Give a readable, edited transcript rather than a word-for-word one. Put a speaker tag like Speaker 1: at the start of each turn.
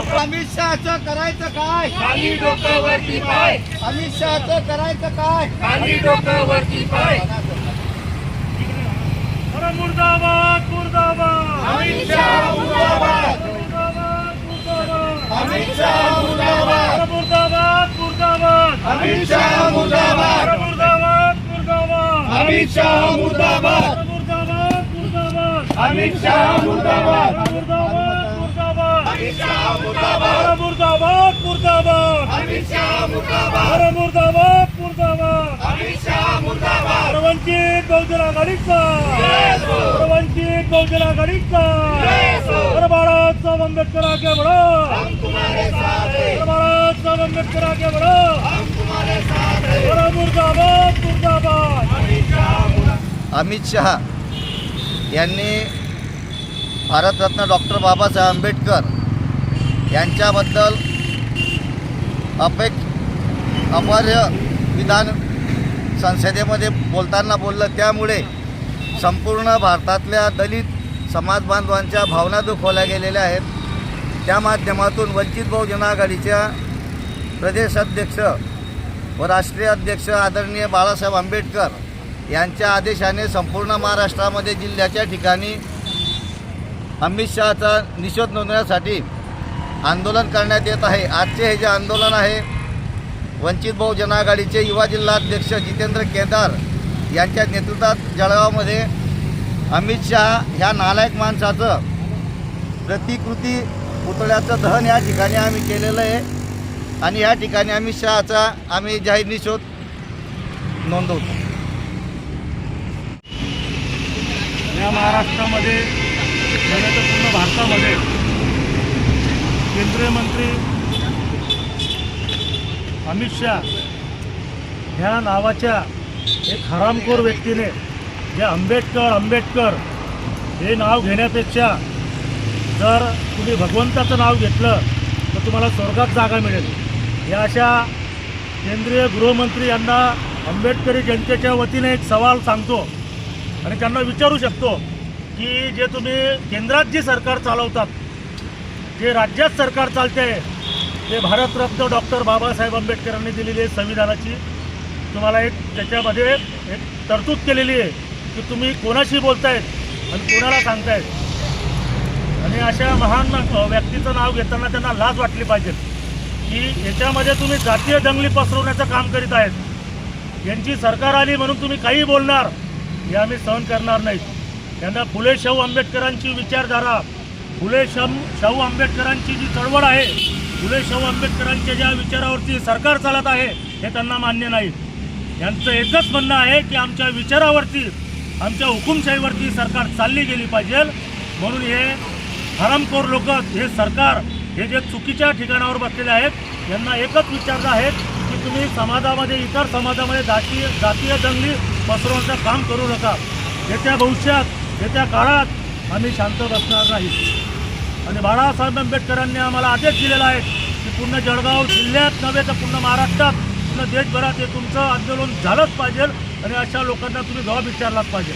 Speaker 1: अमित शहाचं करायचं काय?
Speaker 2: खाली डोकं वरती पाय,
Speaker 1: अमित शहाचं करायचं काय?
Speaker 2: खाली डोकं वरती पाय.
Speaker 3: अरे मुर्दाबाद मुर्दाबाद,
Speaker 1: अमित शहा मुर्दाबाद,
Speaker 3: मुर्दाबाद मुर्दाबाद,
Speaker 1: अमित शहा मुर्दाबाद,
Speaker 3: अरे मुर्दाबाद मुर्दाबाद,
Speaker 1: अमित शहा मुर्दाबाद,
Speaker 3: अरे मुर्दाबाद मुर्दाबाद,
Speaker 1: अमित शहा मुर्दाबाद,
Speaker 3: अरे मुर्दाबाद मुर्दाबाद,
Speaker 1: अमित शहा मुर्दाबाद,
Speaker 3: अरे मुर्दाबाद मुर्दाबाद,
Speaker 1: अमित शहा मुर्दाबाद,
Speaker 3: अरे मुर्दाबाद मुर्दाबाद,
Speaker 1: अमित शहा मुर्दाबाद,
Speaker 3: अरे मुर्दाबाद मुर्दाबाद,
Speaker 1: अमित शहा मुर्दाबाद.
Speaker 3: अरे वंचित बहुजन आघाडीचा, अरे वंचित बहुजन आघाडीचा, अरे बाळासाहेब आंबेडकर आगे बढ़ो,
Speaker 1: हम तुम्हारे साथ हैं,
Speaker 3: अरे बाळासाहेब आंबेडकर आगे बढ़ो,
Speaker 1: हम तुम्हारे साथ हैं.
Speaker 3: अरे मुर्दाबाद मुर्दाबाद.
Speaker 4: अमित शहा यांनी भारतरत्न डॉक्टर बाबासाहेब आंबेडकर यांच्याबद्दल अपवार्य विधान संसदेमध्ये बोलताना बोललं. त्यामुळे संपूर्ण भारतातल्या दलित समाज बांधवांच्या भावना दुखावल्या गेलेल्या आहेत. त्या माध्यमातून वंचित बहुजन आघाडीच्या प्रदेशाध्यक्ष व राष्ट्रीय अध्यक्ष आदरणीय बाळासाहेब आंबेडकर यांच्या आदेशाने संपूर्ण महाराष्ट्रामध्ये जिल्ह्याच्या ठिकाणी अमित शहाचा निषेध नोंदवण्यासाठी आंदोलन करण्यात येत आहे. आजचे हे जे आंदोलन आहे वंचित बहुजन आघाडीचे युवा जिल्हाध्यक्ष जितेंद्र केदार यांच्या नेतृत्वात जळगावमध्ये अमित शहा ह्या नालायक माणसाचं प्रतिकृती पुतळ्याचं दहन या ठिकाणी आम्ही केलेलं आहे आणि या ठिकाणी अमित शहाचा आम्ही जाहीर निषेध नोंदवतो.
Speaker 3: या महाराष्ट्रामध्ये नव्हे तर पूर्ण भारतामध्ये केंद्रीय मंत्री अमित शहा ह्या नावाच्या एक हरामखोर व्यक्तीने जे आंबेडकर हे नाव घेण्यापेक्षा जर तुम्ही भगवंताचं नाव घेतलं तर तुम्हाला स्वर्गात जागा मिळेल. या अशा केंद्रीय गृहमंत्री यांना आंबेडकरी जनतेच्या वतीने एक सवाल सांगतो आणि त्यांना विचारू शकतो की जे तुम्ही केंद्रात जी सरकार चालवतात, जे राज्यात सरकार चालते ते भारतरत्न डॉक्टर बाबासाहेब आंबेडकरांनी दिलेली संविधानाची तुम्हाला एक त्याच्यामध्ये एक तरतूद केलेली आहे की तुम्ही कोणाशी बोलतायत आणि कोणाला सांगतायत. आणि अशा महान व्यक्तीचं नाव घेताना त्यांना लाज वाटली पाहिजे की याच्यामध्ये तुम्ही जातीय दंगली पसरवण्याचं काम करीत आहेत. यांची सरकार आली म्हणून तुम्ही काही बोलणार हे आम्ही सहन करणार नाही. त्यांना फुले शाहू आंबेडकरांची विचारधारा, फुले शाहू आंबेडकरांची जी चळवळ आहे, फुले शाहू आंबेडकरांच्या ज्या विचारावरती सरकार चालत आहे हे त्यांना मान्य नाही. यांचं एकच म्हणणं आहे की आमच्या विचारावरती, आमच्या हुकुमशाहीवरती सरकार चालली गेली पाहिजे. म्हणून हे हरामखोर लोक, हे सरकार, हे जे चुकीच्या ठिकाणावर बसलेले आहेत यांना एकच विचारलं आहे की तुम्ही समाजामध्ये, इतर समाजामध्ये जातीय दंगली पसरवण्याचं काम करू नका. येत्या भविष्यात, येत्या काळात आम्ही शांत बसणार नाही. आणि बाळासाहेब आंबेडकरांनी आम्हाला आदेश दिलेला आहे की पूर्ण जळगाव जिल्ह्यात नव्हे तर पूर्ण महाराष्ट्रात, पूर्ण देशभरात हे तुमचं आंदोलन झालंच पाहिजे आणि अशा लोकांना तुम्ही जबाब विचारलाच पाहिजे.